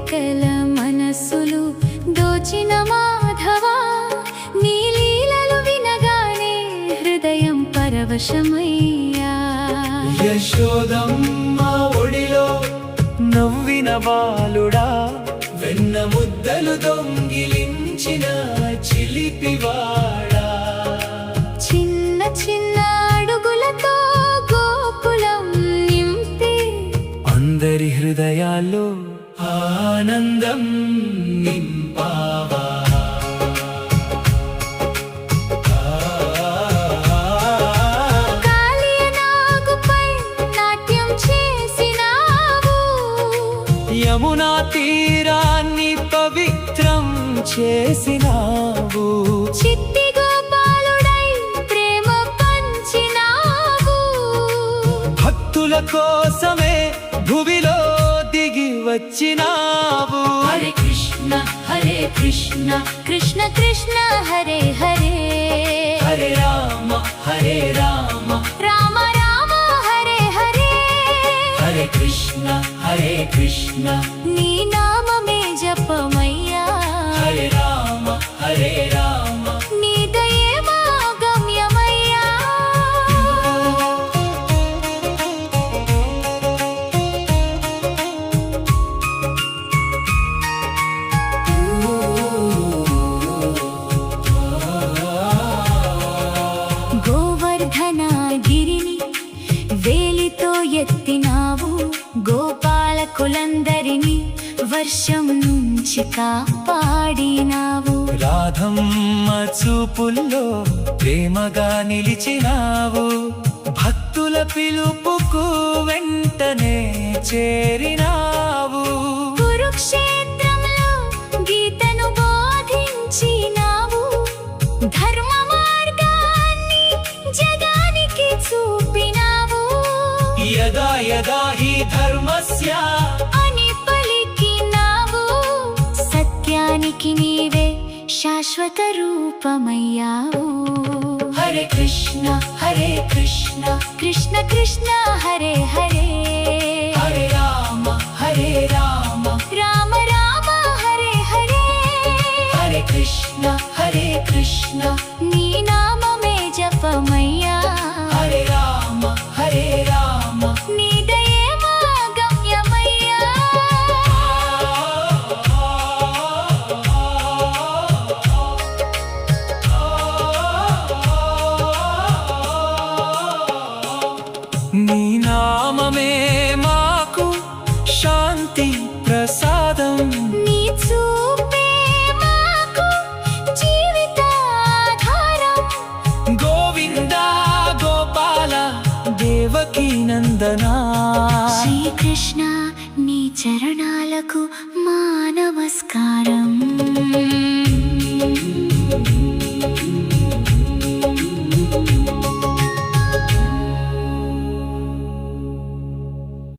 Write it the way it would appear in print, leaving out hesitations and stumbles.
కోరికల మనసులు దోచిన మాధవా, నీ లీలలు వినగానే హృదయం పరవశమయ్యా. యశోదమ్మ ఒడిలో నవ్విన బాలుడా, వెన్న ముద్దలు దొంగిలించిన చిలిపివాడా, చిన్న చిన్న అడుగులతో గోకులం నింపి అందరి హృదయాల్లో ఆనందం నింపావా. కాళీయనాగుపై నాట్యం చేసినావు, యమునా తీరాన్ని పవిత్రం చేసినావు, చిట్టి గోపాలుడై ప్రేమ పంచినావు. భక్తుల కోసమే భువిలో దిగి వచ్చినావు. హరే కృష్ణ హరే కృష్ణ కృష్ణ కృష్ణ హరే హరే, హరే రామ హరే రామ రామ రామ హరే హరే. హరే కృష్ణ హరే కృష్ణ నీ నామమే జపమయ్యా, హరే రామ హరే రామ. నీ దయే మా గమ్యమయ్యా. గోవర్ధనగిరిని వేలితో ఎత్తినావు, గోపాలకులందరినీ వర్షం నుంచి కాపాడినావు. రాధమ్మ చూపుల్లో ప్రేమగా నిలిచినావు, భక్తుల పిలుపుకు వెంటనే చేరినావు. కురుక్షేత్రంలో గీతను బోధించినావు, ధర్మ మార్గాన్ని జగానికి చూపినావు. యదా యదా హి ధర్మస్య అని పలికినావు, సత్యానికి నీవే శాశ్వత రూపమయ్యావు. హరే కృష్ణ హరే కృష్ణ కృష్ణ కృష్ణ హరే హరే, హరే రామ హరే రామ రామ రామ హరే హరే. హరే కృష్ణ హరే కృష్ణ నీ నామమే జపమయ్యా, హరే రామ హరే రామ. నీ దయే మా గమ్యమయ్యా. నీ నామమే మాకు శాంతి ప్రసాదం, నీ చూపే మాకు జీవితాధారం. గోవింద గోపాల దేవకీ నందనా. శ్రీకృష్ణ నీ చరణాలకు మా నమస్కారం.